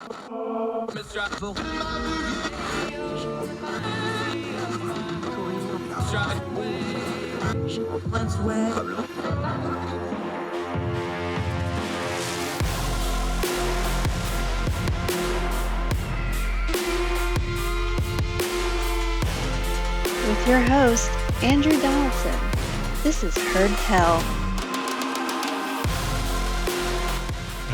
With your host, Andrew Donaldson. This is Heard Tell.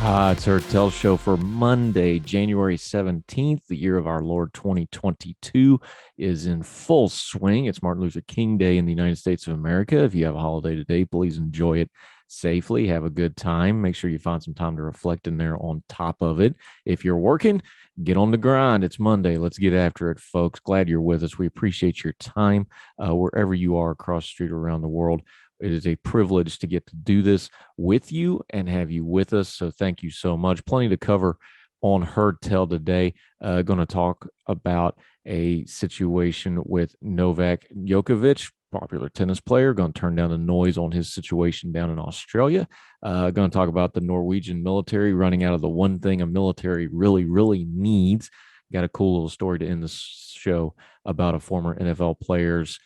It's Heard Tell Show for Monday, January 17th. The year of our Lord 2022 is in full swing. It's Martin Luther King Day in the United States of America. If you have a holiday today, please enjoy it safely. Have a good time. Make sure you find some time to reflect in there on top of it. If you're working, get on the grind. It's Monday. Let's get after it, folks. Glad you're with us. We appreciate your time wherever you are across the street or around the world. It is a privilege to get to do this with you and have you with us. So thank you so much. Plenty to cover on Heard Tell today. Going to talk about a situation with Novak Djokovic, popular tennis player. Going to turn down the noise on his situation down in Australia. Going to talk about the Norwegian military running out of the one thing a military really, really needs. Got a cool little story to end the show about a former NFL player's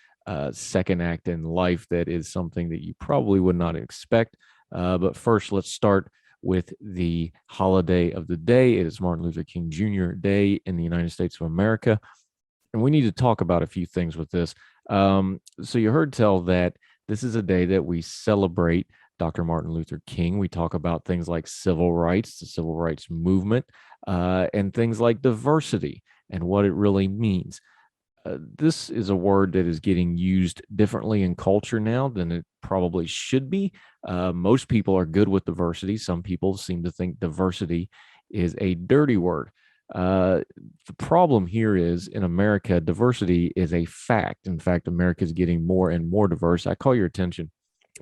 second act in life that is something that you probably would not expect. But first, let's start with the holiday of the day. It is Martin Luther King Jr. Day in the United States of America. And we need to talk about a few things with this. So you heard tell that this is a day that we celebrate Dr. Martin Luther King. We talk about things like civil rights, the civil rights movement, and things like diversity and what it really means. This is a word that is getting used differently in culture now than it probably should be. Most people are good with diversity. Some people seem to think diversity is a dirty word. The problem here is in America, diversity is a fact. In fact, America is getting more and more diverse. I call your attention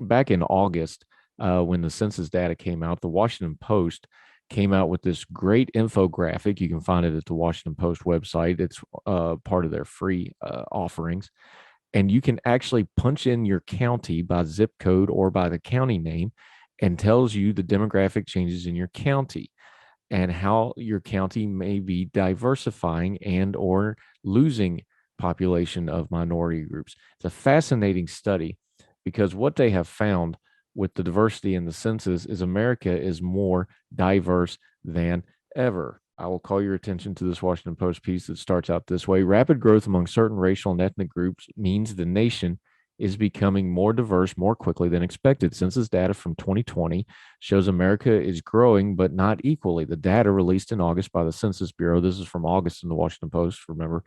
back in August when the census data came out, the Washington Post came out with this great infographic. You can find it at the Washington Post website. It's part of their free offerings. And you can actually punch in your county by zip code or by the county name and tells you the demographic changes in your county and how your county may be diversifying and or losing population of minority groups. It's a fascinating study because what they have found with the diversity in the census is America is more diverse than ever. I will call your attention to this Washington Post piece that starts out this way. Rapid growth among certain racial and ethnic groups means the nation is becoming more diverse more quickly than expected. Census data from 2020 shows America is growing, but not equally. The data released in August by the Census Bureau, this is from August in the Washington Post, remember,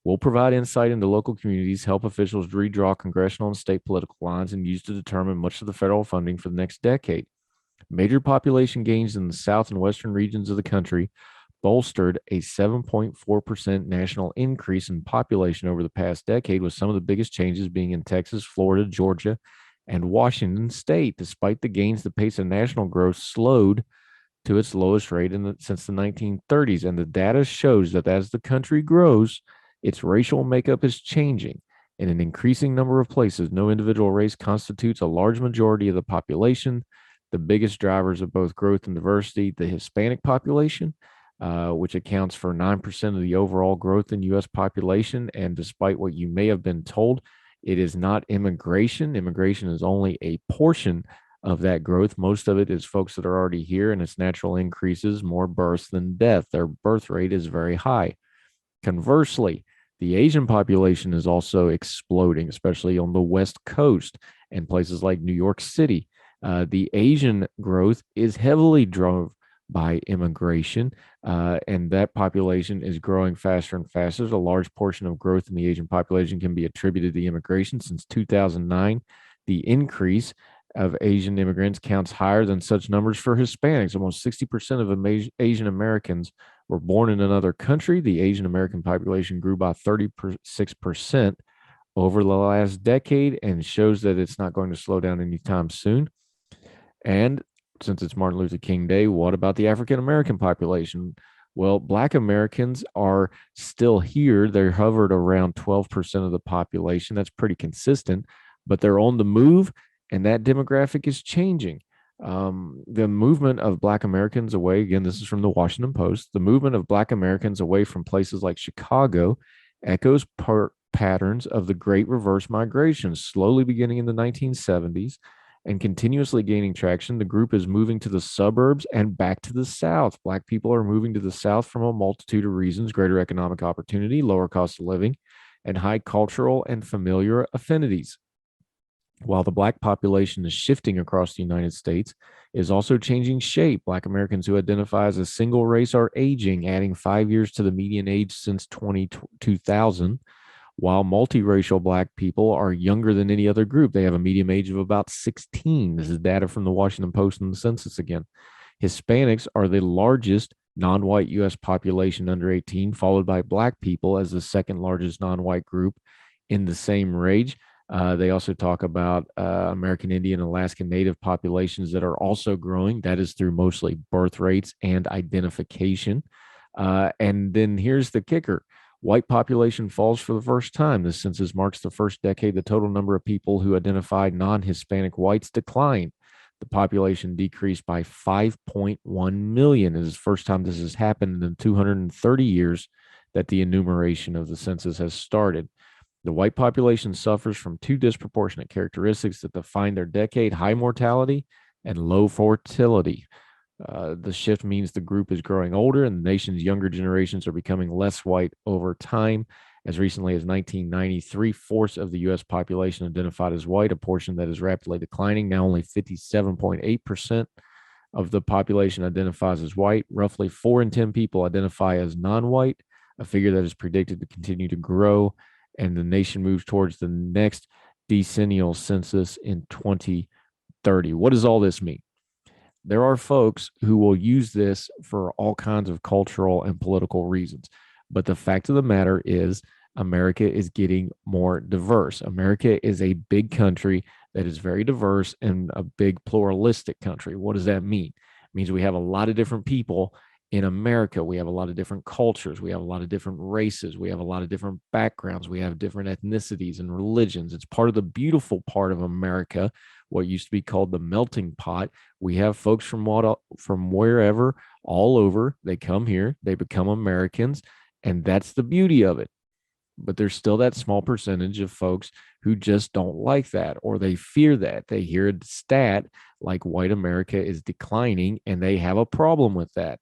will provide insight into local communities, help officials redraw congressional and state political lines, and use to determine much of the federal funding for the next decade. Major population gains in the south and western regions of the country bolstered a 7.4% national increase in population over the past decade, with some of the biggest changes being in Texas, Florida, Georgia, and Washington state. Despite the gains, the pace of national growth slowed to its lowest rate since the 1930s, and the data shows that as the country grows, its racial makeup is changing. In an increasing number of places, no individual race constitutes a large majority of the population. The biggest drivers of both growth and diversity, the Hispanic population, which accounts for 9% of the overall growth in U.S. population. And despite what you may have been told, it is not immigration. Immigration is only a portion of that growth. Most of it is folks that are already here, and its natural increases more births than death. Their birth rate is very high. Conversely, the Asian population is also exploding, especially on the West Coast and places like New York City. The Asian growth is heavily driven by immigration, and that population is growing faster and faster. A large portion of growth in the Asian population can be attributed to immigration. Since 2009, the increase of Asian immigrants counts higher than such numbers for Hispanics. Almost 60% of Asian Americans were born in another country. The Asian American population grew by 36% over the last decade and shows that it's not going to slow down anytime soon. And since it's Martin Luther King Day, what about the African American population? Well, Black Americans are still here. They're hovered around 12% of the population. That's pretty consistent, but they're on the move, and that demographic is changing. The movement of Black Americans away, again, this is from the Washington Post, the movement of Black Americans away from places like Chicago echoes patterns of the Great Reverse Migration, slowly beginning in the 1970s and continuously gaining traction. The group is moving to the suburbs and back to the South. Black people are moving to the South from a multitude of reasons: greater economic opportunity, lower cost of living, and high cultural and familiar affinities. While the Black population is shifting across the United States, it is also changing shape. Black Americans who identify as a single race are aging, adding 5 years to the median age since 2000, while multiracial Black people are younger than any other group. They have a median age of about 16. This is data from the Washington Post and the census again. Hispanics are the largest non-white U.S. population under 18, followed by Black people as the second largest non-white group in the same range. They also talk about American Indian, Alaskan Native populations that are also growing. That is through mostly birth rates and identification. And then here's the kicker. White population falls for the first time. This census marks the first decade the total number of people who identified non-Hispanic whites declined. The population decreased by 5.1 million. It is the first time this has happened in 230 years that the enumeration of the census has started. The white population suffers from two disproportionate characteristics that define their decade: high mortality and low fertility. The shift means the group is growing older and the nation's younger generations are becoming less white over time. As recently as 1990, 3/4 of the U.S. population identified as white, a portion that is rapidly declining. Now only 57.8% of the population identifies as white. Roughly 4 in 10 people identify as non-white, a figure that is predicted to continue to grow, and the nation moves towards the next decennial census in 2030. What does all this mean? There are folks who will use this for all kinds of cultural and political reasons. But the fact of the matter is, America is getting more diverse. America is a big country that is very diverse and a big pluralistic country. What does that mean? It means we have a lot of different people in America. We have a lot of different cultures. We have a lot of different races. We have a lot of different backgrounds. We have different ethnicities and religions. It's part of the beautiful part of America, what used to be called the melting pot. We have folks from wherever, all over. They come here, they become Americans, and that's the beauty of it. But there's still that small percentage of folks who just don't like that, or they fear that. They hear a stat like white America is declining, and they have a problem with that.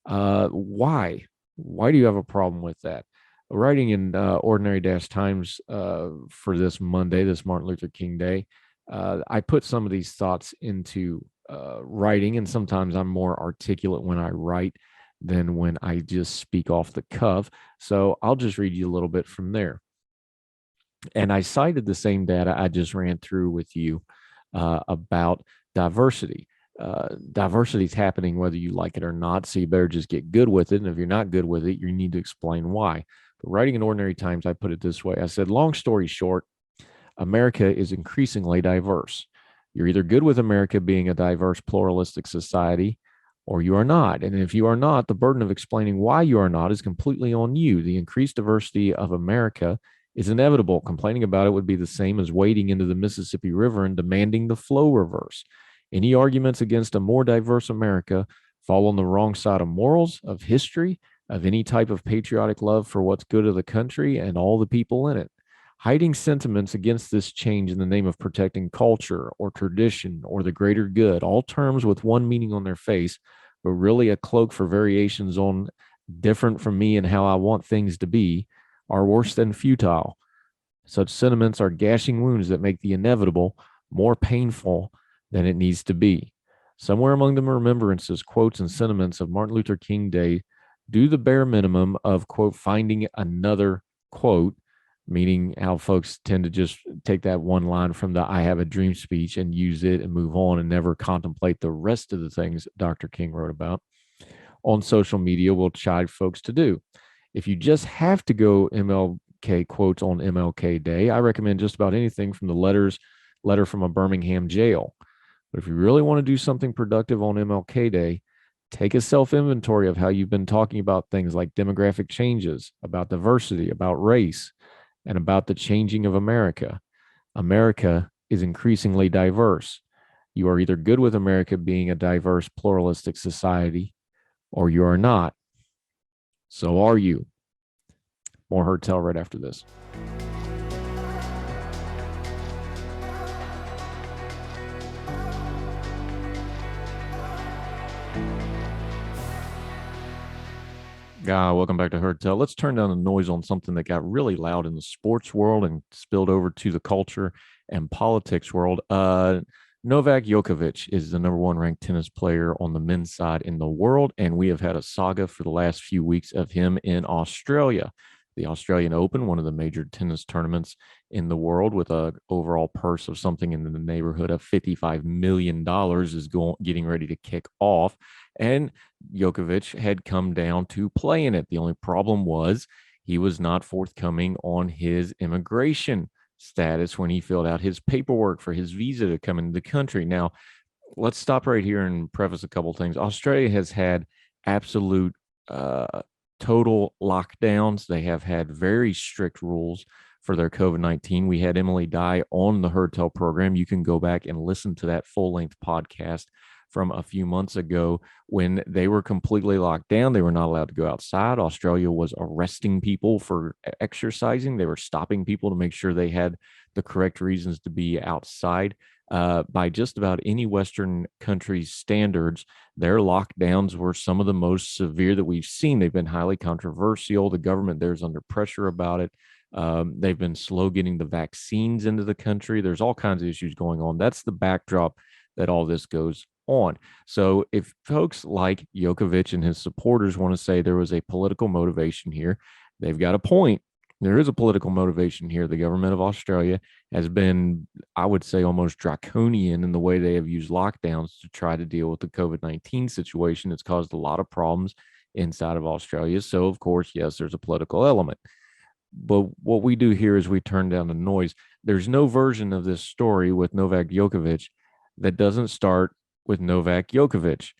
Why? Why do you have a problem with that? Writing in Ordinary Times for this Monday, this Martin Luther King Day, I put some of these thoughts into writing, and sometimes I'm more articulate when I write than when I just speak off the cuff. So I'll just read you a little bit from there. And I cited the same data I just ran through with you about diversity. Diversity is happening whether you like it or not, so you better just get good with it. And if you're not good with it, you need to explain why. But writing in Ordinary Times, I put it this way. I said, long story short, America is increasingly diverse. You're either good with America being a diverse, pluralistic society, or you are not. And if you are not, the burden of explaining why you are not is completely on you. The increased diversity of America is inevitable. Complaining about it would be the same as wading into the Mississippi River and demanding the flow reverse. Any arguments against a more diverse America fall on the wrong side of morals, of history, of any type of patriotic love for what's good of the country and all the people in it. Hiding sentiments against this change in the name of protecting culture or tradition or the greater good, all terms with one meaning on their face, but really a cloak for variations on different from me and how I want things to be, are worse than futile. Such sentiments are gashing wounds that make the inevitable more painful than it needs to be. Somewhere among the remembrances, quotes, and sentiments of Martin Luther King Day do the bare minimum of, quote, finding another quote, meaning how folks tend to just take that one line from the I Have a Dream speech and use it and move on and never contemplate the rest of the things Dr. King wrote about. On social media, will chide folks to do. If you just have to go MLK quotes on MLK Day, I recommend just about anything from the letter from a Birmingham jail. But if you really want to do something productive on MLK Day, take a self-inventory of how you've been talking about things like demographic changes, about diversity, about race, and about the changing of America. America is increasingly diverse. You are either good with America being a diverse, pluralistic society, or you are not. So are you. More Heard Tell right after this. Welcome back to Heard Tell. Let's turn down the noise on something that got really loud in the sports world and spilled over to the culture and politics world. Novak Djokovic is the number one ranked tennis player on the men's side in the world, and we have had a saga for the last few weeks of him in Australia. The Australian Open, one of the major tennis tournaments in the world, with a overall purse of something in the neighborhood of $55 million, is getting ready to kick off. And Djokovic had come down to play in it. The only problem was he was not forthcoming on his immigration status when he filled out his paperwork for his visa to come into the country. Now, let's stop right here and preface a couple things. Australia has had absolute total lockdowns. They have had very strict rules for their COVID-19. We had Emily Dye on the Heard Tell program. You can go back and listen to that full-length podcast from a few months ago when they were completely locked down. They were not allowed to go outside. Australia was arresting people for exercising. They were stopping people to make sure they had the correct reasons to be outside. By just about any Western country's standards, their lockdowns were some of the most severe that we've seen. They've been highly controversial. The government there's under pressure about it. They've been slow getting the vaccines into the country. There's all kinds of issues going on. That's the backdrop that all this goes on. So if folks like Djokovic and his supporters want to say there was a political motivation here, they've got a point. There is a political motivation here. The government of Australia has been, I would say, almost draconian in the way they have used lockdowns to try to deal with the COVID-19 situation. It's caused a lot of problems inside of Australia. So, of course, yes, there's a political element. But what we do here is we turn down the noise. There's no version of this story with Novak Djokovic that doesn't start with Novak Djokovic.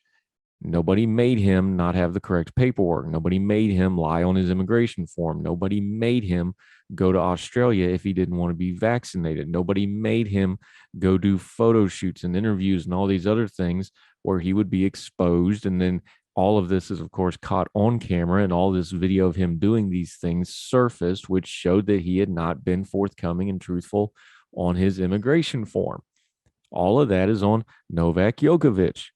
Nobody made him not have the correct paperwork. Nobody made him lie on his immigration form. Nobody made him go to Australia if he didn't want to be vaccinated. Nobody made him go do photo shoots and interviews and all these other things where he would be exposed. And then all of this is, of course, caught on camera, and all this video of him doing these things surfaced, which showed that he had not been forthcoming and truthful on his immigration form. All of that is on Novak Djokovic.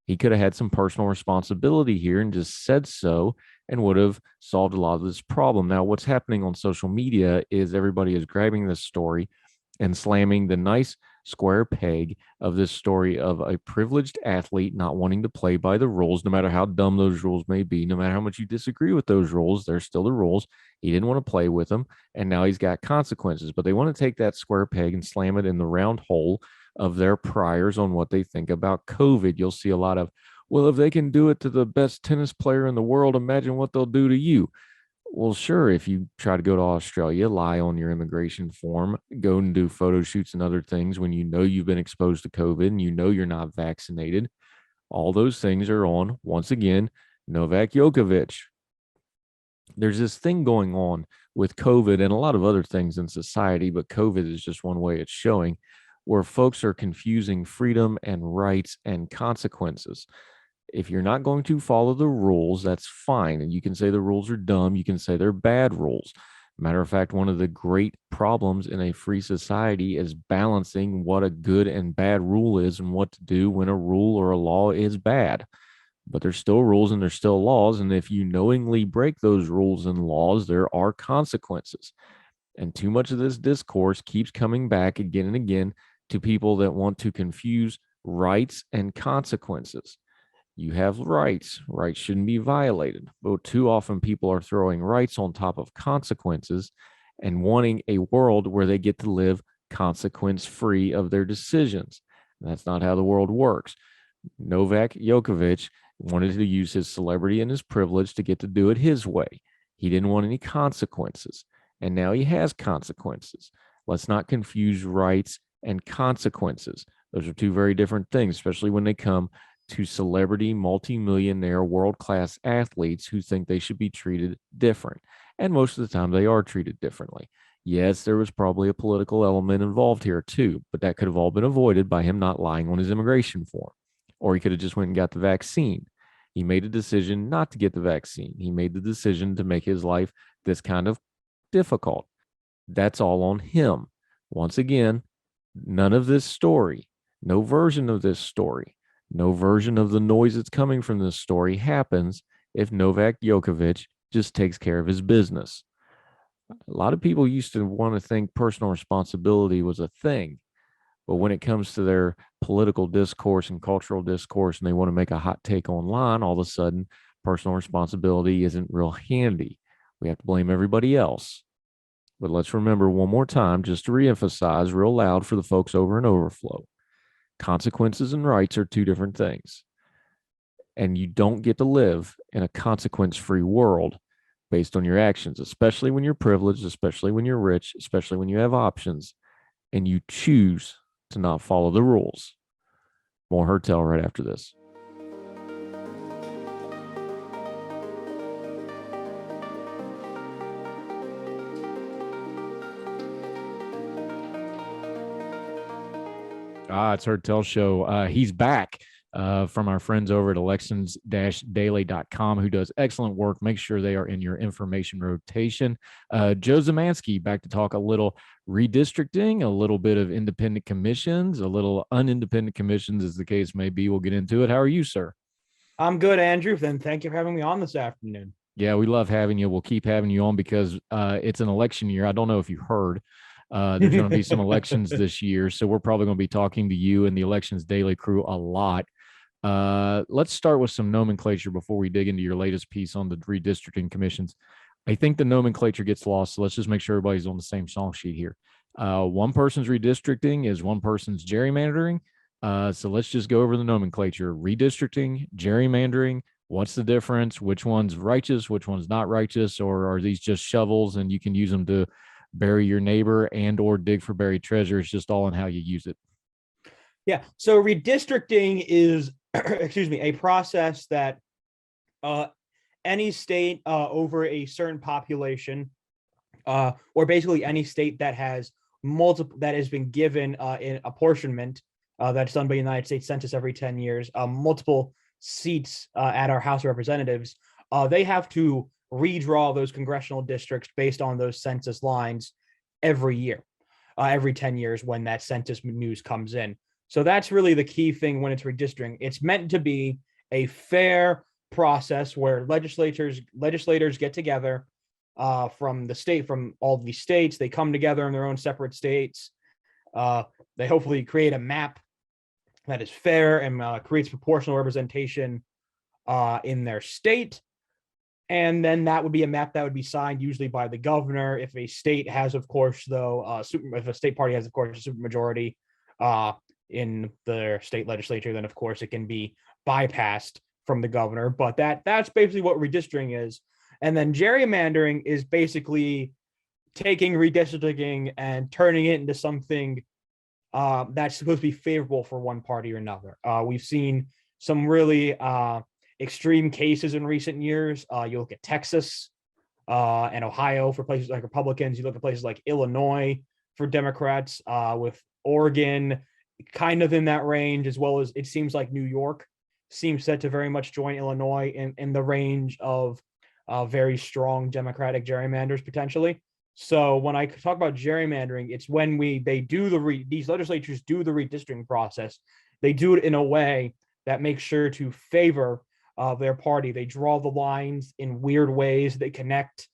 He could have had some personal responsibility here and just said so and would have solved a lot of this problem. Now, what's happening on social media is everybody is grabbing this story and slamming the nice square peg of this story of a privileged athlete not wanting to play by the rules, no matter how dumb those rules may be, no matter how much you disagree with those rules, they're still the rules. He didn't want to play with them, and now he's got consequences. But they want to take that square peg and slam it in the round hole of their priors on what they think about COVID. You'll see a lot of, well, if they can do it to the best tennis player in the world, imagine what they'll do to you. Well, sure, if you try to go to Australia, lie on your immigration form, go and do photo shoots and other things when you know you've been exposed to COVID and you know you're not vaccinated, all those things are on, once again, Novak Djokovic. There's this thing going on with COVID and a lot of other things in society, but COVID is just one way it's showing, where folks are confusing freedom and rights and consequences. If you're not going to follow the rules, that's fine. And you can say the rules are dumb. You can say they're bad rules. Matter of fact, one of the great problems in a free society is balancing what a good and bad rule is and what to do when a rule or a law is bad. But there's still rules and there's still laws. And if you knowingly break those rules and laws, there are consequences. And too much of this discourse keeps coming back again and again to people that want to confuse rights and consequences. You have rights. Rights shouldn't be violated. But too often people are throwing rights on top of consequences and wanting a world where they get to live consequence-free of their decisions. That's not how the world works. Novak Djokovic wanted to use his celebrity and his privilege to get to do it his way. He didn't want any consequences. And now he has consequences. Let's not confuse rights and consequences. Those are two very different things, especially when they come to celebrity, multimillionaire, world-class athletes who think they should be treated different. And most of the time they are treated differently. Yes, there was probably a political element involved here too, but that could have all been avoided by him not lying on his immigration form. Or he could have just went and got the vaccine. He made a decision not to get the vaccine. He made the decision to make his life this kind of difficult. That's all on him. Once again, none of this story, no version of this story, no version of the noise that's coming from this story happens if Novak Djokovic just takes care of his business. A lot of people used to want to think personal responsibility was a thing, but when it comes to their political discourse and cultural discourse and they want to make a hot take online, all of a sudden personal responsibility isn't real handy. We have to blame everybody else. But let's remember one more time, just to reemphasize real loud for the folks over in Overflow. Consequences and rights are two different things. And you don't get to live in a consequence free world based on your actions, especially when you're privileged, especially when you're rich, especially when you have options and you choose to not follow the rules. More Herd Tell right after this. It's Herd Tell Show. He's back from our friends over at elections-daily.com who does excellent work. Make sure they are in your information rotation. Joe Szymanski back to talk a little redistricting, a little bit of independent commissions, a little unindependent commissions, as the case may be. We'll get into it. How are you, sir? I'm good, Andrew. Then thank you for having me on this afternoon. Yeah, we love having you. We'll keep having you on because it's an election year. I don't know if you heard. There's going to be some elections this year, so we're probably going to be talking to you and the Elections Daily crew a lot. Let's start with some nomenclature before we dig into your latest piece on the redistricting commissions. I think the nomenclature gets lost, so let's just make sure everybody's on the same song sheet here. One person's redistricting is one person's gerrymandering. So let's just go over the nomenclature. Redistricting, gerrymandering, what's the difference? Which one's righteous? Which one's not righteous? Or are these just shovels and you can use them to bury your neighbor and or dig for buried treasure? It's just all in how you use it. Yeah. So redistricting is, excuse me, a process that any state over a certain population, or basically any state that has multiple, that has been given in apportionment, that's done by the United States Census every 10 years, multiple seats at our House of Representatives, they have to redraw those congressional districts based on those census lines every year, every 10 years when that census news comes in. So that's really the key thing when it's redistricting. It's meant to be a fair process where legislators get together from the state, from all these states. They come together in their own separate states. They hopefully create a map that is fair and creates proportional representation in their state. And then that would be a map that would be signed usually by the governor. If a state has, of course, though, if a state party has, of course, a supermajority in their state legislature, then of course it can be bypassed from the governor. But that's basically what redistricting is. And then gerrymandering is basically taking redistricting and turning it into something that's supposed to be favorable for one party or another. We've seen some really extreme cases in recent years. You look at Texas and Ohio for places like Republicans. You look at places like Illinois for Democrats, with Oregon kind of in that range, as well as it seems like New York seems set to very much join Illinois in the range of very strong Democratic gerrymanders potentially. So when I talk about gerrymandering, it's when these legislatures do the redistricting process. They do it in a way that makes sure to favor their party. They draw the lines in weird ways. They connect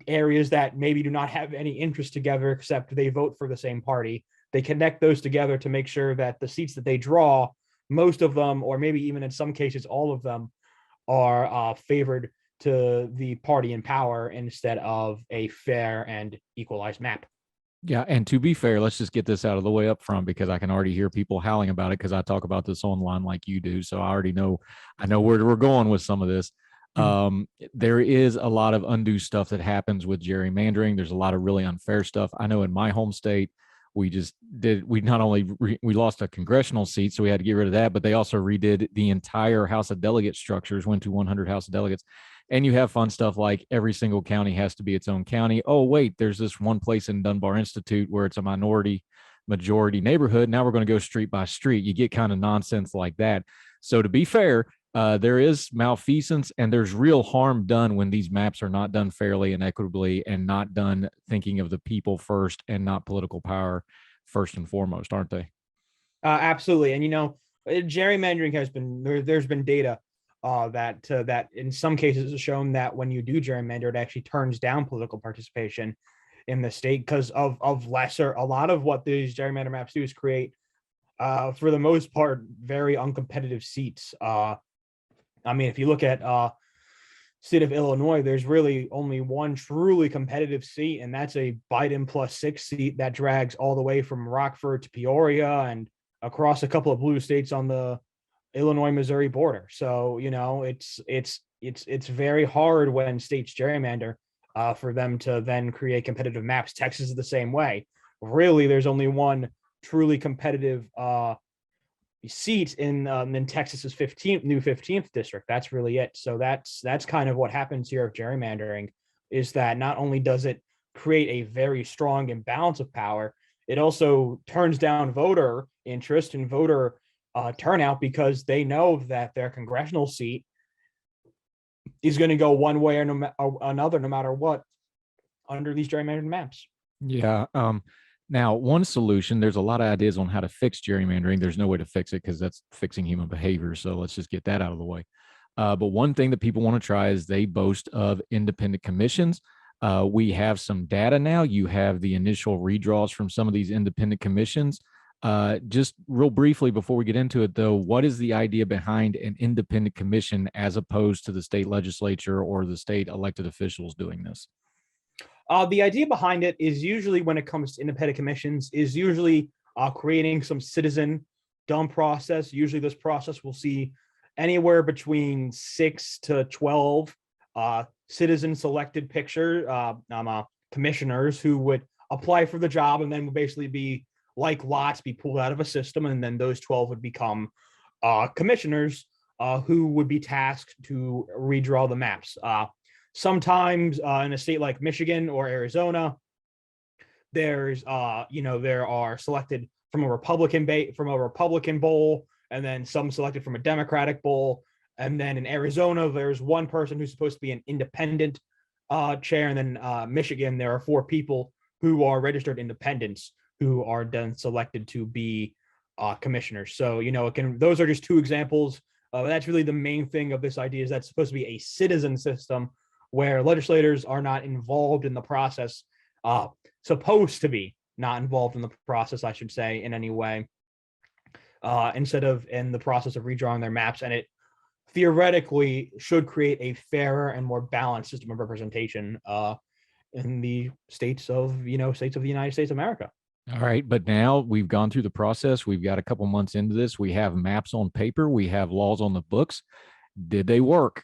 areas that maybe do not have any interest together, except they vote for the same party. They connect those together to make sure that the seats that they draw, most of them, or maybe even in some cases, all of them, are favored to the party in power instead of a fair and equalized map. Yeah, and to be fair, let's just get this out of the way up front because I can already hear people howling about it because I talk about this online like you do. So I know where we're going with some of this. There is a lot of undue stuff that happens with gerrymandering. There's a lot of really unfair stuff. I know in my home state, We not only we lost a congressional seat, so we had to get rid of that, but they also redid the entire House of Delegates structures, went to 100 House of Delegates. And you have fun stuff like every single county has to be its own county. Oh, wait, there's this one place in Dunbar Institute where it's a majority neighborhood. Now we're going to go street by street. You get kind of nonsense like that. So to be fair, there is malfeasance and there's real harm done when these maps are not done fairly and equitably and not done thinking of the people first and not political power first and foremost, aren't they? Absolutely. And, gerrymandering has been, there's been data that in some cases has shown that when you do gerrymander, it actually turns down political participation in the state because of a lot of what these gerrymander maps do is create, for the most part, very uncompetitive seats. If you look at state of Illinois, there's really only one truly competitive seat, and that's a Biden +6 seat that drags all the way from Rockford to Peoria and across a couple of blue states on the Illinois-Missouri border. So, it's very hard when states gerrymander for them to then create competitive maps. Texas is the same way. Really, there's only one truly competitive seat in Texas's 15th district. That's really it. So that's kind of what happens here of gerrymandering, is that not only does it create a very strong imbalance of power, it also turns down voter interest and voter turnout because they know that their congressional seat is going to go one way or another, no matter what, under these gerrymandered maps. Yeah. Now, one solution, there's a lot of ideas on how to fix gerrymandering. There's no way to fix it because that's fixing human behavior. So let's just get that out of the way. But one thing that people want to try is they boast of independent commissions. We have some data now. You have the initial redraws from some of these independent commissions. Just real briefly before we get into it, though, what is the idea behind an independent commission as opposed to the state legislature or the state elected officials doing this? The idea behind it is usually, when it comes to independent commissions, is usually creating some citizen dumb process. Usually this process will see anywhere between 6 to 12 citizen selected commissioners who would apply for the job and then would basically be like lots, be pulled out of a system. And then those 12 would become commissioners who would be tasked to redraw the maps. Sometimes in a state like Michigan or Arizona, there are selected from a Republican bowl, and then some selected from a Democratic bowl. And then in Arizona, there's one person who's supposed to be an independent chair. And then Michigan, there are 4 people who are registered independents who are then selected to be commissioners. So, those are just 2 examples. That's really the main thing of this idea, is that's supposed to be a citizen system where legislators are not involved in the process, supposed to be not involved in the process, I should say, in any way, instead of in the process of redrawing their maps. And it theoretically should create a fairer and more balanced system of representation in the states of the United States of America. All right. But now we've gone through the process. We've got a couple months into this. We have maps on paper. We have laws on the books. Did they work?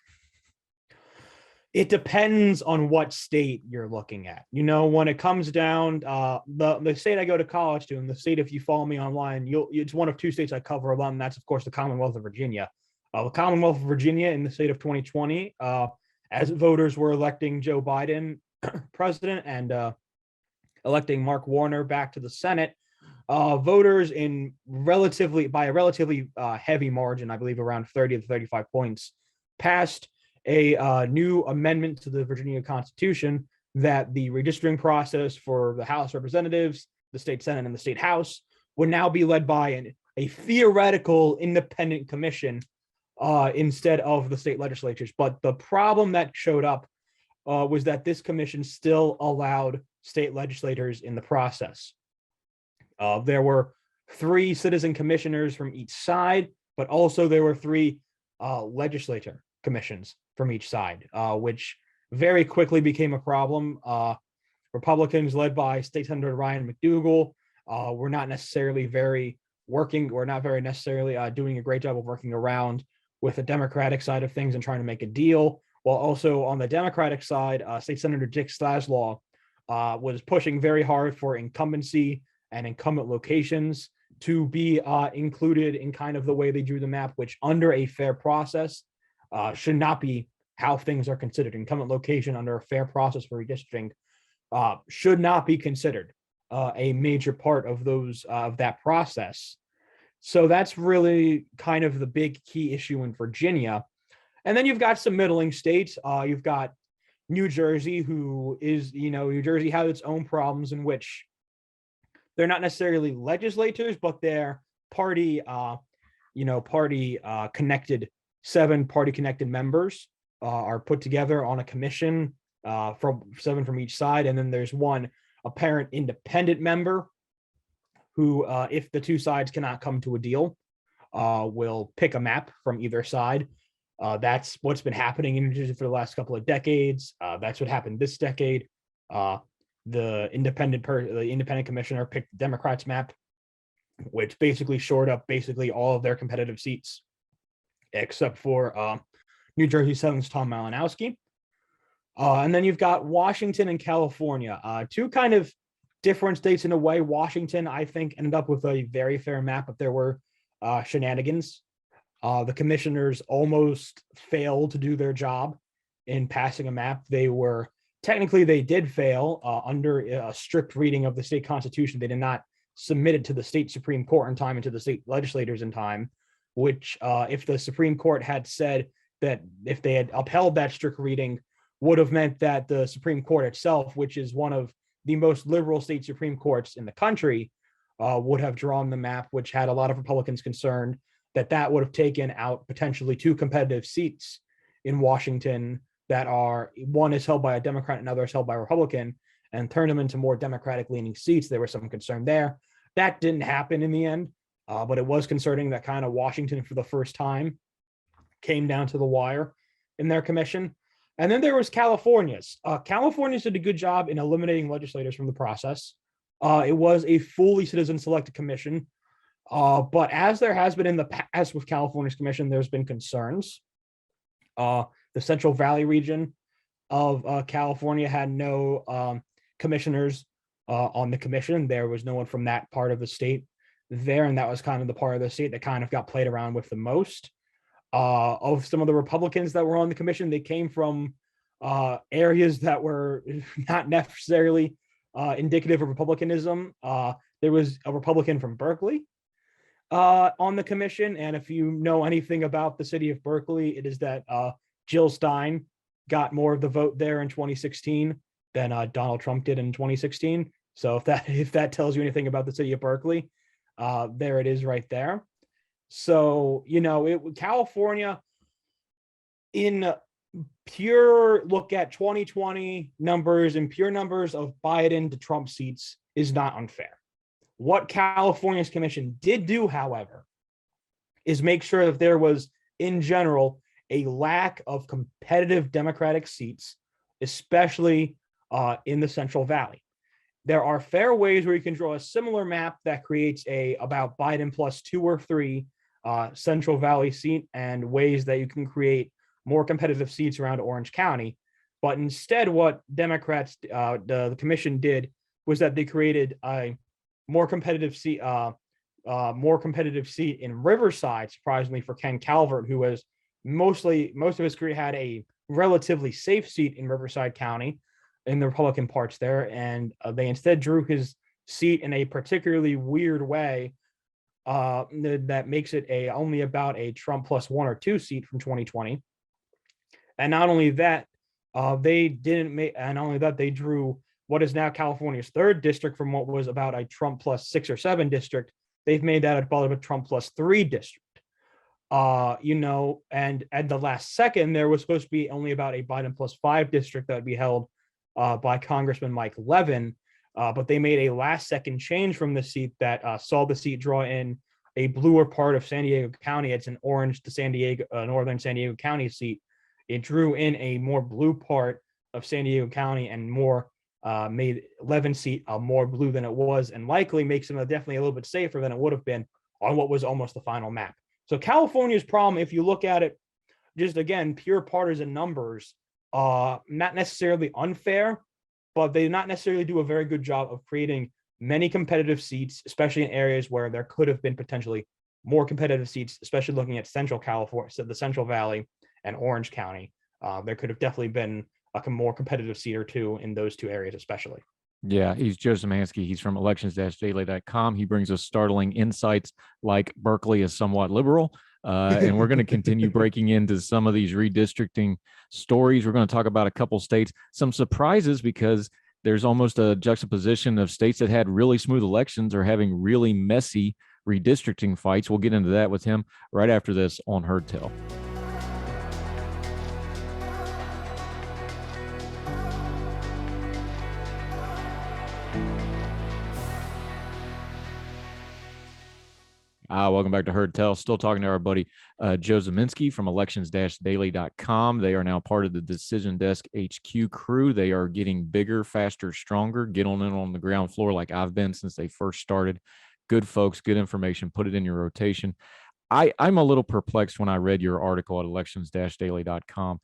It depends on what state you're looking at. When it comes down, the state I go to college to, and the state, if you follow me online, it's one of 2 states I cover a lot, and that's, of course, the Commonwealth of Virginia. The Commonwealth of Virginia in the state of 2020, as voters were electing Joe Biden president and electing Mark Warner back to the Senate, voters by a relatively heavy margin, I believe around 30 to 35 points, passed a new amendment to the Virginia Constitution that the redistricting process for the House of Representatives, the state Senate, and the state House would now be led by a theoretical independent commission instead of the state legislatures. But the problem that showed up was that this commission still allowed state legislators in the process. There were 3 citizen commissioners from each side, but also there were 3 legislature commissions from each side, which very quickly became a problem. Republicans led by State Senator Ryan McDougal were not necessarily doing a great job of working around with the Democratic side of things and trying to make a deal, while also on the Democratic side, State Senator Dick Slaslaw was pushing very hard for incumbency and incumbent locations to be included in kind of the way they drew the map, which under a fair process should not be how things are considered. Incumbent location under a fair process for redistricting should not be considered a major part of those of that process. So that's really kind of the big key issue in Virginia. And then you've got some middling states. You've got New Jersey, who is, New Jersey has its own problems in which they're not necessarily legislators, but they're party connected, 7 party connected members are put together on a commission from 7 from each side. And then there's one apparent independent member who, if the 2 sides cannot come to a deal, will pick a map from either side. That's what's been happening in New Jersey for the last couple of decades. That's what happened this decade. The independent commissioner picked the Democrats' map, which basically shored up basically all of their competitive seats, except for New Jersey 7's Tom Malinowski. And then you've got Washington and California, 2 kind of different states in a way. Washington, I think, ended up with a very fair map, but there were shenanigans. The commissioners almost failed to do their job in passing a map. They did fail under a strict reading of the state constitution. They did not submit it to the state Supreme Court in time and to the state legislators in time, which if the Supreme Court had said that, if they had upheld that strict reading, would have meant that the Supreme Court itself, which is one of the most liberal state Supreme Courts in the country, would have drawn the map, which had a lot of Republicans concerned that would have taken out potentially 2 competitive seats in Washington that are, one is held by a Democrat and another is held by a Republican, and turned them into more Democratic leaning seats. There was some concern there. That didn't happen in the end, but it was concerning that kind of Washington for the first time came down to the wire in their commission. And then there was California's. California's did a good job in eliminating legislators from the process. It was a fully citizen selected commission. But as there has been in the past with California's commission, there's been concerns. The Central Valley region of California had no commissioners on the commission. There was no one from that part of the state there, and that was kind of the part of the state that kind of got played around with the most. Of some of the Republicans that were on the commission, they came from areas that were not necessarily indicative of Republicanism. There was a Republican from Berkeley on the commission, and if you know anything about the city of Berkeley, it is that Jill Stein got more of the vote there in 2016 than Donald Trump did in 2016. So if that tells you anything about the city of Berkeley, there it is right there. So, California, in pure look at 2020 numbers and pure numbers of Biden to Trump seats, is not unfair. What California's commission did do, however, is make sure that there was, in general, a lack of competitive Democratic seats, especially in the Central Valley. There are fair ways where you can draw a similar map that creates about Biden plus 2 or 3 Central Valley seat, and ways that you can create more competitive seats around Orange County. But instead, what Democrats, the commission did, was that they created a more competitive seat in Riverside, surprisingly, for Ken Calvert, who was most of his career had a relatively safe seat in Riverside County in the Republican parts there, and they instead drew his seat in a particularly weird way that makes it only about a Trump plus 1 or 2 seat from 2020. And not only that, they drew what is now California's 3rd district from what was about a Trump plus 6 or 7 district. They've made that about a Trump plus 3 district. And at the last second, there was supposed to be only about a Biden plus 5 district that would be held by Congressman Mike Levin. But they made a last second change from the seat that saw the seat draw in a bluer part of San Diego County. It's an orange to San Diego, northern San Diego County seat. It drew in a more blue part of San Diego County and made Levin's seat more blue than it was, and likely makes him definitely a little bit safer than it would have been on what was almost the final map. So California's problem, if you look at it, just again, pure partisan numbers, not necessarily unfair, but they do not necessarily do a very good job of creating many competitive seats, especially in areas where there could have been potentially more competitive seats, especially looking at Central California, so the Central Valley and Orange County. There could have definitely been a more competitive seat or two in those two areas, especially. Yeah, he's Joe Szymanski. He's from elections-daily.com. He brings us startling insights like Berkeley is somewhat liberal. And we're going to continue breaking into some of these redistricting stories. We're going to talk about a couple states, some surprises, because there's almost a juxtaposition of states that had really smooth elections or having really messy redistricting fights. We'll get into that with him right after this on Herd Tell. Welcome back to Herd Tell. Still talking to our buddy Joe Szymanski from elections-daily.com. They are now part of the Decision Desk HQ crew. They are getting bigger, faster, stronger. Get on in on the ground floor like I've been since they first started. Good folks, good information. Put it in your rotation. I'm a little perplexed when I read your article at elections-daily.com.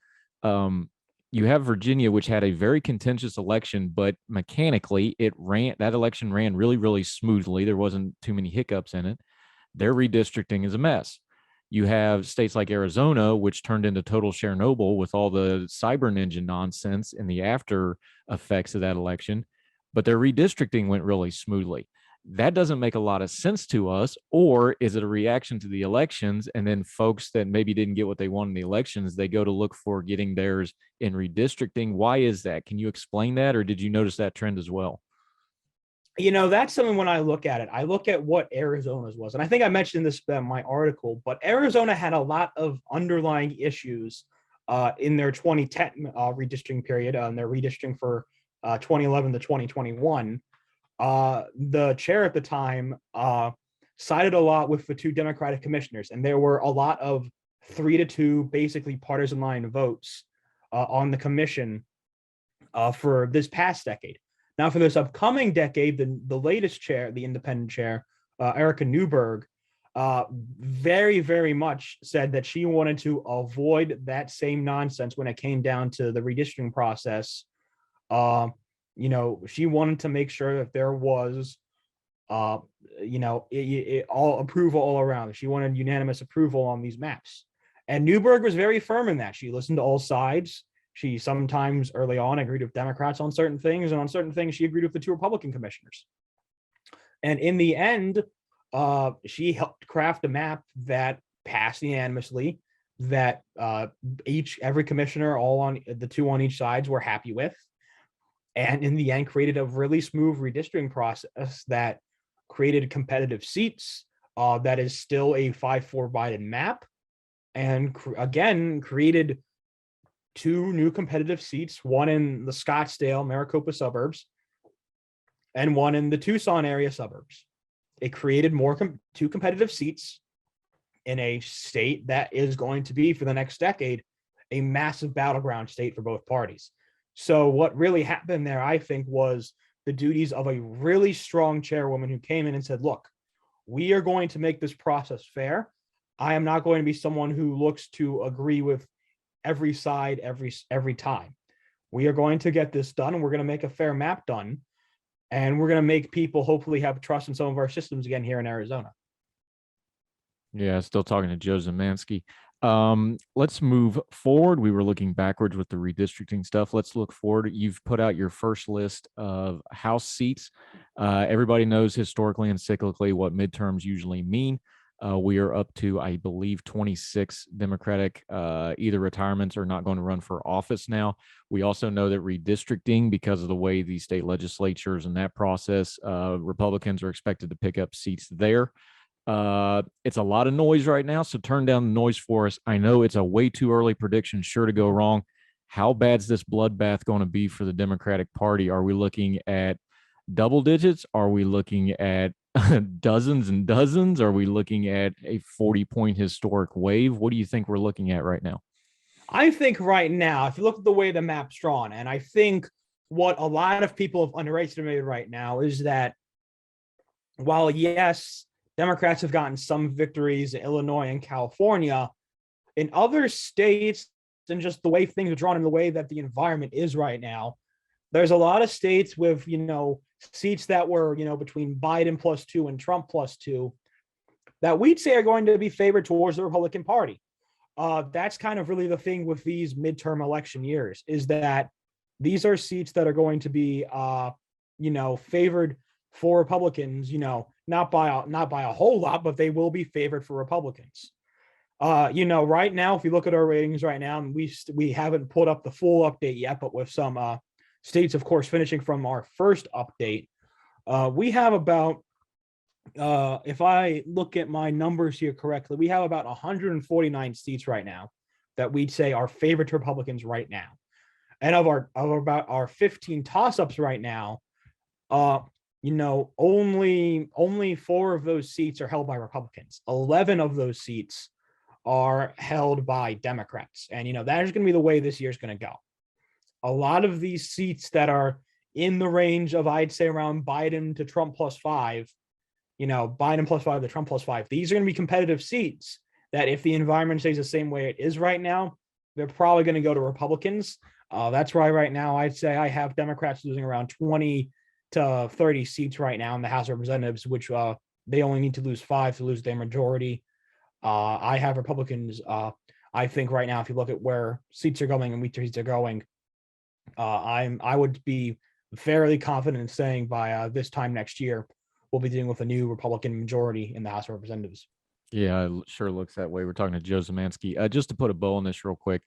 You have Virginia, which had a very contentious election, but mechanically that election ran really, really smoothly. There wasn't too many hiccups in it. Their redistricting is a mess. You have states like Arizona, which turned into total Chernobyl with all the cyber ninja nonsense and the after effects of that election, but their redistricting went really smoothly. That doesn't make a lot of sense to us. Or is it a reaction to the elections? And then folks that maybe didn't get what they want in the elections, they go to look for getting theirs in redistricting. Why is that? Can you explain that? Or did you notice that trend as well? That's something when I look at it, I look at what Arizona's was. And I think I mentioned this in my article, but Arizona had a lot of underlying issues in their 2010 redistricting period, and their redistricting for 2011 to 2021. The chair at the time sided a lot with the two Democratic commissioners, and there were a lot of 3-2, basically partisan line votes on the commission for this past decade. Now, for this upcoming decade, the latest chair, the independent chair, Erica Newberg, very, very much said that she wanted to avoid that same nonsense when it came down to the redistricting process. She wanted to make sure that there was, all approval all around. She wanted unanimous approval on these maps. And Newberg was very firm in that. She listened to all sides. She sometimes early on agreed with Democrats on certain things, and on certain things she agreed with the two Republican commissioners. And in the end, she helped craft a map that passed unanimously, that every commissioner, all on the two on each sides, were happy with. And in the end, created a really smooth redistricting process that created competitive seats, that is still a 5-4 Biden map, and again created two new competitive seats, one in the Scottsdale, Maricopa suburbs, and one in the Tucson area suburbs. It created two competitive seats in a state that is going to be, for the next decade, a massive battleground state for both parties. So what really happened there, I think, was the duties of a really strong chairwoman who came in and said, look, we are going to make this process fair. I am not going to be someone who looks to agree with every side every time. We are going to get this done, and we're going to make a fair map done, and we're going to make people hopefully have trust in some of our systems again here in Arizona. Yeah, still talking to Joe Szymanski. Let's move forward. We were looking backwards with the redistricting stuff. Let's look forward. You've put out your first list of House seats. Everybody knows historically and cyclically what midterms usually mean. We are up to, I believe, 26 Democratic either retirements or not going to run for office now. We also know that redistricting, because of the way the state legislatures and that process, Republicans are expected to pick up seats there. It's a lot of noise right now, so turn down the noise for us. I know it's a way too early prediction, sure to go wrong. How bad's this bloodbath going to be for the Democratic Party? Are we looking at double digits? Are we looking at dozens and dozens? Are we looking at a 40-point historic wave? What do you think we're looking at right now? I think right now, if you look at the way the map's drawn, and I think what a lot of people have underestimated right now is that while, yes, Democrats have gotten some victories in Illinois and California, in other states, and just the way things are drawn and the way that the environment is right now, there's a lot of states with, seats that were, between Biden +2 and Trump +2, that we'd say are going to be favored towards the Republican Party. That's kind of really the thing with these midterm election years, is that these are seats that are going to be, favored for Republicans, not by a whole lot, but they will be favored for Republicans. Right now, if you look at our ratings right now, and we haven't pulled up the full update yet, but with some states, of course, finishing from our first update, we have about, if I look at my numbers here correctly, we have about 149 seats right now that we'd say are favored to Republicans right now. And of about our 15 toss-ups right now, only 4 of those seats are held by Republicans. 11 of those seats are held by Democrats. And, that is going to be the way this year's going to go. A lot of these seats that are in the range of, I'd say, around Biden to Trump +5, Biden +5 to Trump +5, these are going to be competitive seats that, if the environment stays the same way it is right now, they're probably going to go to Republicans. That's why right now I'd say I have Democrats losing around 20 to 30 seats right now in the House of Representatives, which they only need to lose 5 to lose their majority. I have Republicans. I think right now, if you look at where seats are going and which seats are going, I would be fairly confident in saying by this time next year, we'll be dealing with a new Republican majority in the House of Representatives. Yeah, it sure looks that way. We're talking to Joe Szymanski. Just to put a bow on this real quick,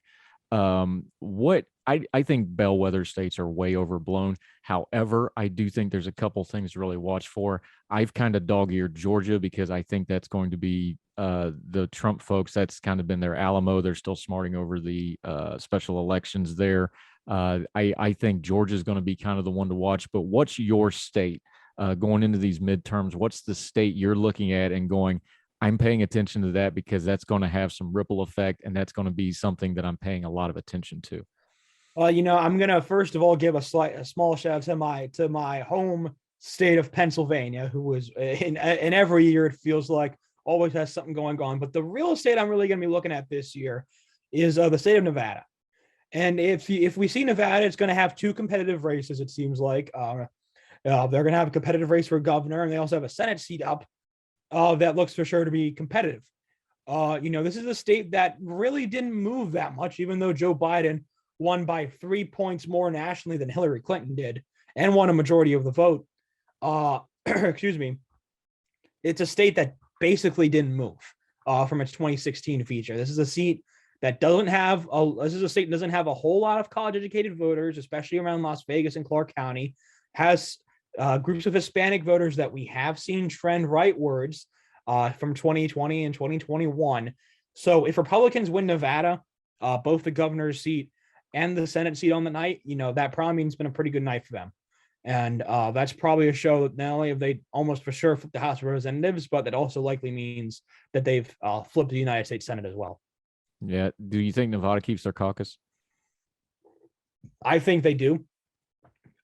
what I think bellwether states are way overblown. However, I do think there's a couple things to really watch for. I've kind of dog-eared Georgia because I think that's going to be the Trump folks. That's kind of been their Alamo. They're still smarting over the special elections there. I think Georgia is going to be kind of the one to watch. But what's your state going into these midterms? What's the state you're looking at and going, I'm paying attention to that because that's going to have some ripple effect, and that's going to be something that I'm paying a lot of attention to? I'm gonna first of all give a small shout out to my home state of Pennsylvania, who was in every year it feels like always has something going on. But the real state I'm really gonna be looking at this year is the state of Nevada. And if we see Nevada, it's going to have 2 competitive races. It seems like they're going to have a competitive race for governor, and they also have a Senate seat up that looks for sure to be competitive. This is a state that really didn't move that much, even though Joe Biden won by 3 points more nationally than Hillary Clinton did and won a majority of the vote. Excuse me. It's a state that basically didn't move from its 2016 feature. This is a state that doesn't have a whole lot of college-educated voters, especially around Las Vegas and Clark County. Has groups of Hispanic voters that we have seen trend rightwards from 2020 and 2021. So if Republicans win Nevada, both the governor's seat and the Senate seat on the night, that probably means it's been a pretty good night for them. And that's probably a show that not only have they almost for sure flipped the House of Representatives, but that also likely means that they've flipped the United States Senate as well. Yeah. Do you think Nevada keeps their caucus? I think they do.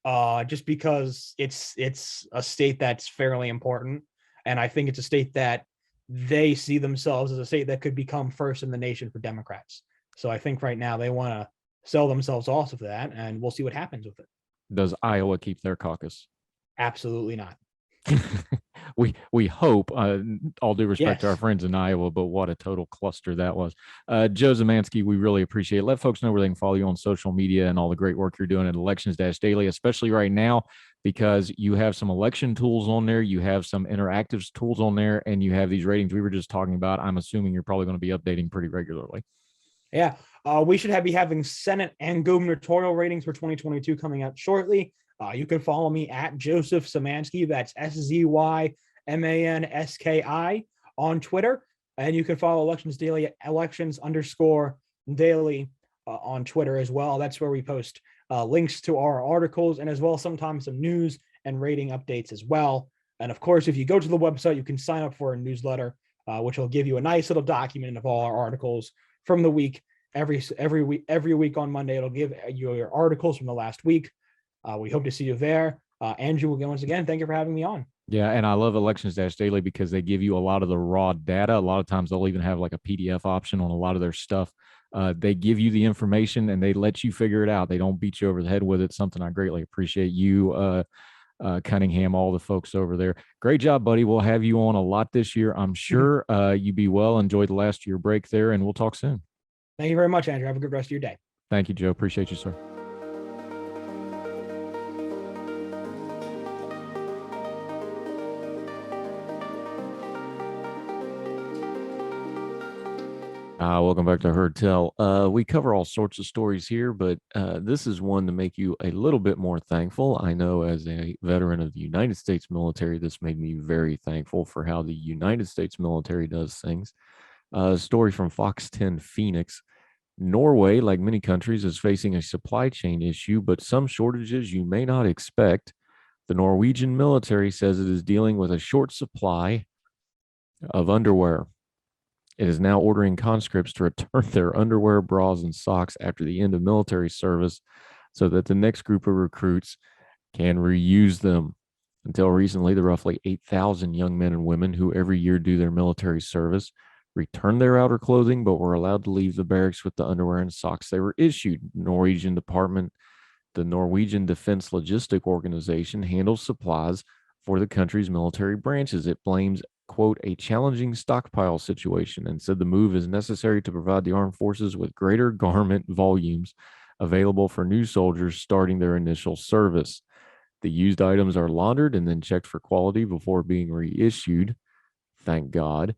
Just because it's a state that's fairly important. And I think it's a state that they see themselves as a state that could become first in the nation for Democrats. So I think right now they want to sell themselves off of that, and we'll see what happens with it. Does Iowa keep their caucus? Absolutely not. we hope, all due respect to our friends in Iowa, but what a total cluster that was. Joe Szymanski, we really appreciate it. Let folks know where they can follow you on social media and all the great work you're doing at Elections-Daily, especially right now, because you have some election tools on there, you have some interactive tools on there, and you have these ratings we were just talking about. I'm assuming you're probably going to be updating pretty regularly. Yeah, we should be having Senate and gubernatorial ratings for 2022 coming out shortly. You can follow me at Joseph Szymanski. That's SZYMANSKI on Twitter. And you can follow Elections Daily, elections_daily on Twitter as well. That's where we post links to our articles and as well sometimes some news and rating updates as well. And of course, if you go to the website, you can sign up for a newsletter, which will give you a nice little document of all our articles from the week. Every week on Monday, it'll give you your articles from the last week. We hope to see you there. Andrew, once again, thank you for having me on. Yeah, and I love Elections-Daily because they give you a lot of the raw data. A lot of times they'll even have like a PDF option on a lot of their stuff. They give you the information and they let you figure it out. They don't beat you over the head with it, something I greatly appreciate you Cunningham, all the folks over there. Great job, buddy. We'll have you on a lot this year, I'm sure. You be well. Enjoy the last of your break there, and we'll talk soon. Thank you very much, Andrew. Have a good rest of your day. Thank you, Joe. Appreciate you, sir. Welcome back to Heard Tell. We cover all sorts of stories here, but this is one to make you a little bit more thankful. I know as a veteran of the United States military, this made me very thankful for how the United States military does things. A story from Fox 10 Phoenix. Norway, like many countries, is facing a supply chain issue, but some shortages you may not expect. The Norwegian military says it is dealing with a short supply of underwear. It is now ordering conscripts to return their underwear, bras, and socks after the end of military service so that the next group of recruits can reuse them. Until recently, the roughly 8,000 young men and women who every year do their military service returned their outer clothing, but were allowed to leave the barracks with the underwear and socks they were issued. The Norwegian Defense Logistic Organization handles supplies for the country's military branches. It blames, quote, a challenging stockpile situation, and said the move is necessary to provide the armed forces with greater garment volumes available for new soldiers starting their initial service. The used items are laundered and then checked for quality before being reissued. Thank God.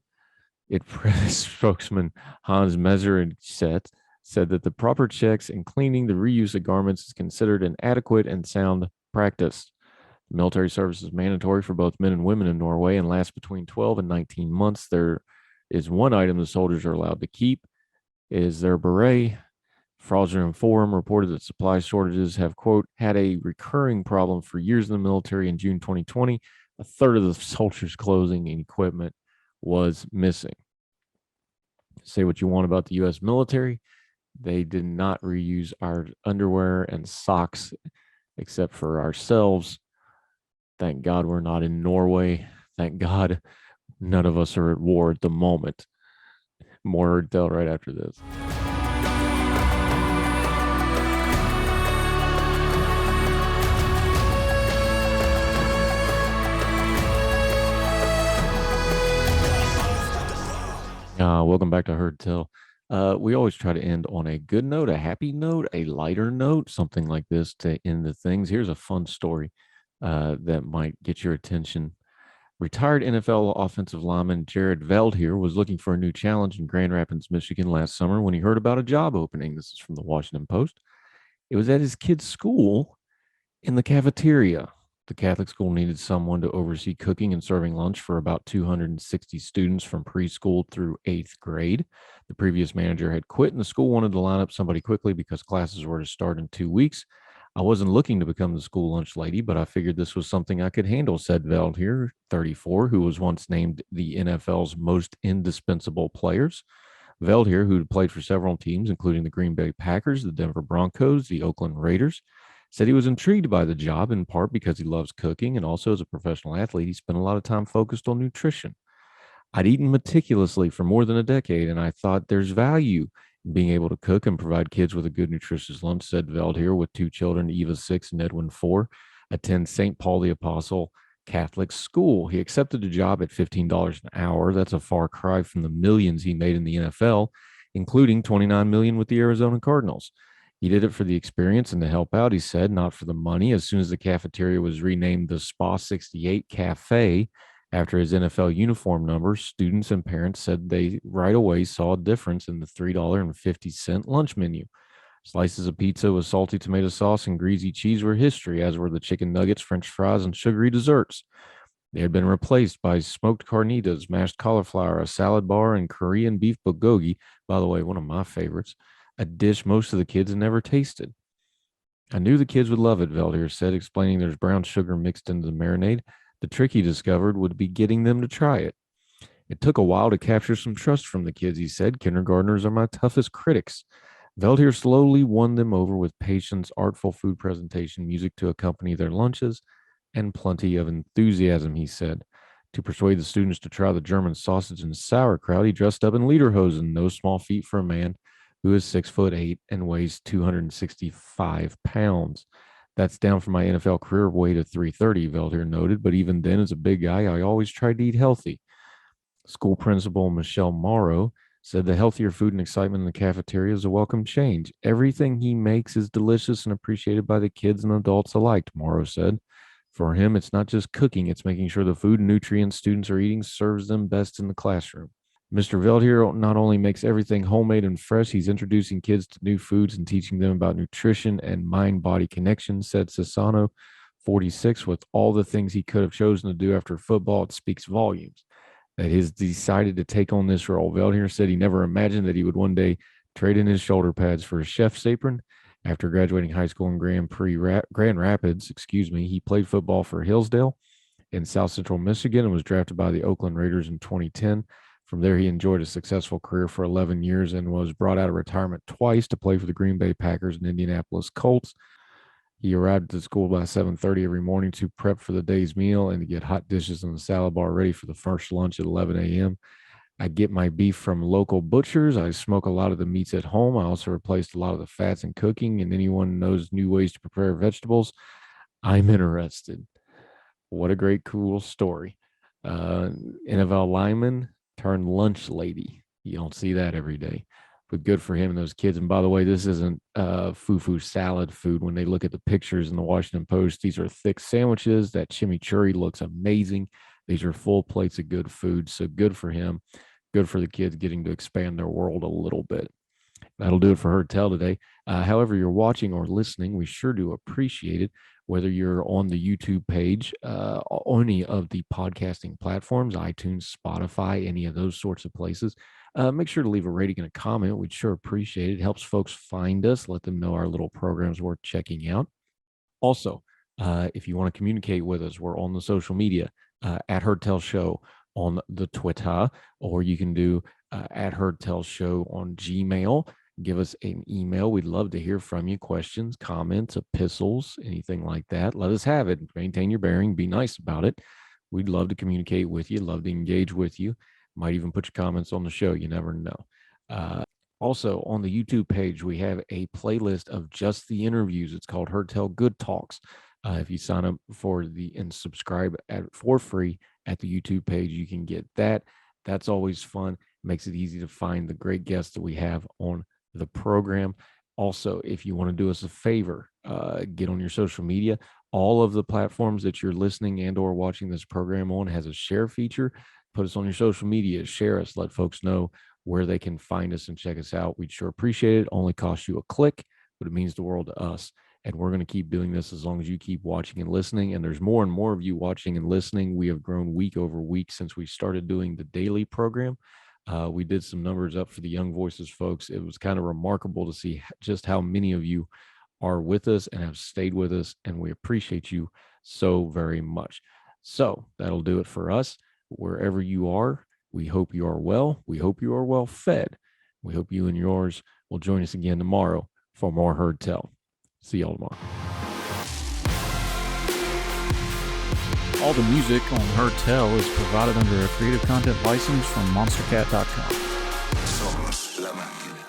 Press spokesman Hans Messerenset said that the proper checks and cleaning the reuse of garments is considered an adequate and sound practice. Military service is mandatory for both men and women in Norway and lasts between 12 and 19 months. There is one item the soldiers are allowed to keep. It is their beret. Fraudulent Forum reported that supply shortages have, quote, had a recurring problem for years in the military. In June 2020, a third of the soldiers' clothing and equipment was missing. Say what you want about the U.S. military. They did not reuse our underwear and socks except for ourselves. Thank God we're not in Norway. Thank God none of us are at war at the moment. More Heard Tell right after this. Welcome back to Heard Tell. We always try to end on a good note, a happy note, a lighter note, something like this to end the things. Here's a fun story that might get your attention. Retired NFL offensive lineman Jared Veldheer was looking for a new challenge in Grand Rapids, Michigan last summer when he heard about a job opening. This is from the Washington Post. It was at his kid's school in the cafeteria. The Catholic school needed someone to oversee cooking and serving lunch for about 260 students from preschool through 8th grade. The previous manager had quit, and the school wanted to line up somebody quickly because classes were to start in 2 weeks. I wasn't looking to become the school lunch lady, but I figured this was something I could handle, said Veldheer, 34, who was once named the NFL's most indispensable players. Veldheer, who had played for several teams, including the Green Bay Packers, the Denver Broncos, the Oakland Raiders, said he was intrigued by the job in part because he loves cooking, and also as a professional athlete, he spent a lot of time focused on nutrition. I'd eaten meticulously for more than a decade, and I thought there's value in being able to cook and provide kids with a good, nutritious lunch, said Veldheer, with 2 children, Eva 6 and Edwin 4, attend St. Paul the Apostle Catholic School. He accepted a job at $15 an hour. That's a far cry from the millions he made in the NFL, including $29 million with the Arizona Cardinals. He did it for the experience and to help out, he said, not for the money. As soon as the cafeteria was renamed the Spa 68 Cafe after his NFL uniform number, students and parents said they right away saw a difference in the $3.50 lunch menu. Slices of pizza with salty tomato sauce and greasy cheese were history, as were the chicken nuggets, French fries, and sugary desserts. They had been replaced by smoked carnitas, mashed cauliflower, a salad bar, and Korean beef bulgogi, by the way, one of my favorites, a dish most of the kids had never tasted. I knew the kids would love it, Veldheer said, explaining there's brown sugar mixed into the marinade. The trick he discovered would be getting them to try it. It took a while to capture some trust from the kids, he said. Kindergartners are my toughest critics. Veldheer slowly won them over with patience, artful food presentation, music to accompany their lunches, and plenty of enthusiasm, he said. To persuade the students to try the German sausage and sauerkraut, he dressed up in lederhosen, no small feat for a man who is 6'8" and weighs 265 pounds. That's down from my NFL career weight of 330, Veltier noted, but even then, as a big guy, I always tried to eat healthy. School principal Michelle Morrow said the healthier food and excitement in the cafeteria is a welcome change. Everything he makes is delicious and appreciated by the kids and adults alike, Morrow said. For him, it's not just cooking, it's making sure the food and nutrients students are eating serves them best in the classroom. Mr. Veldheer not only makes everything homemade and fresh, he's introducing kids to new foods and teaching them about nutrition and mind-body connection, said Sassano, 46. With all the things he could have chosen to do after football, it speaks volumes that he's decided to take on this role. Veldheer said he never imagined that he would one day trade in his shoulder pads for a chef's apron. After graduating high school in Grand Rapids, he played football for Hillsdale in South Central Michigan and was drafted by the Oakland Raiders in 2010. From there, he enjoyed a successful career for 11 years and was brought out of retirement twice to play for the Green Bay Packers and Indianapolis Colts. He arrived at the school by 7:30 every morning to prep for the day's meal and to get hot dishes in the salad bar ready for the first lunch at 11 a.m. I get my beef from local butchers. I smoke a lot of the meats at home. I also replaced a lot of the fats in cooking, and anyone knows new ways to prepare vegetables, I'm interested. What a great, cool story. NFL lineman turned lunch lady. You don't see that every day, but good for him and those kids. And by the way, this isn't fufu salad food. When they look at the pictures in the Washington Post, these are thick sandwiches. That chimichurri looks amazing. These are full plates of good food. So good for him. Good for the kids getting to expand their world a little bit. That'll do it for Heard Tell today. However you're watching or listening, we sure do appreciate it. Whether you're on the YouTube page, on any of the podcasting platforms, iTunes, Spotify, any of those sorts of places, make sure to leave a rating and a comment. We'd sure appreciate it. It helps folks find us, let them know our little program's worth checking out. Also, if you want to communicate with us, we're on the social media at Heard Tell Show on the Twitter, or you can do at Heard Tell Show on Gmail. Give us an email. We'd love to hear from you. Questions, comments, epistles, anything like that. Let us have it. Maintain your bearing. Be nice about it. We'd love to communicate with you. Love to engage with you. Might even put your comments on the show. You never know. Also, on the YouTube page, we have a playlist of just the interviews. It's called Heard Tell Good Talks. If you sign up and subscribe for free at the YouTube page, you can get that. That's always fun. Makes it easy to find the great guests that we have on the program. Also, if you want to do us a favor, get on your social media. All of the platforms that you're listening and or watching this program on has a share feature. Put us on your social media, share us, let folks know where they can find us and check us out. We'd sure appreciate it. Only costs you a click, but it means the world to us. And we're going to keep doing this as long as you keep watching and listening. And there's more and more of you watching and listening. We have grown week over week since we started doing the daily program. We did some numbers up for the Young Voices folks. It was kind of remarkable to see just how many of you are with us and have stayed with us. And we appreciate you so very much. So that'll do it for us. Wherever you are, we hope you are well. We hope you are well fed. We hope you and yours will join us again tomorrow for more Heard Tell. See y'all tomorrow. All the music on Heard Tell is provided under a Creative Content license from monstercat.com. Somos la máquina.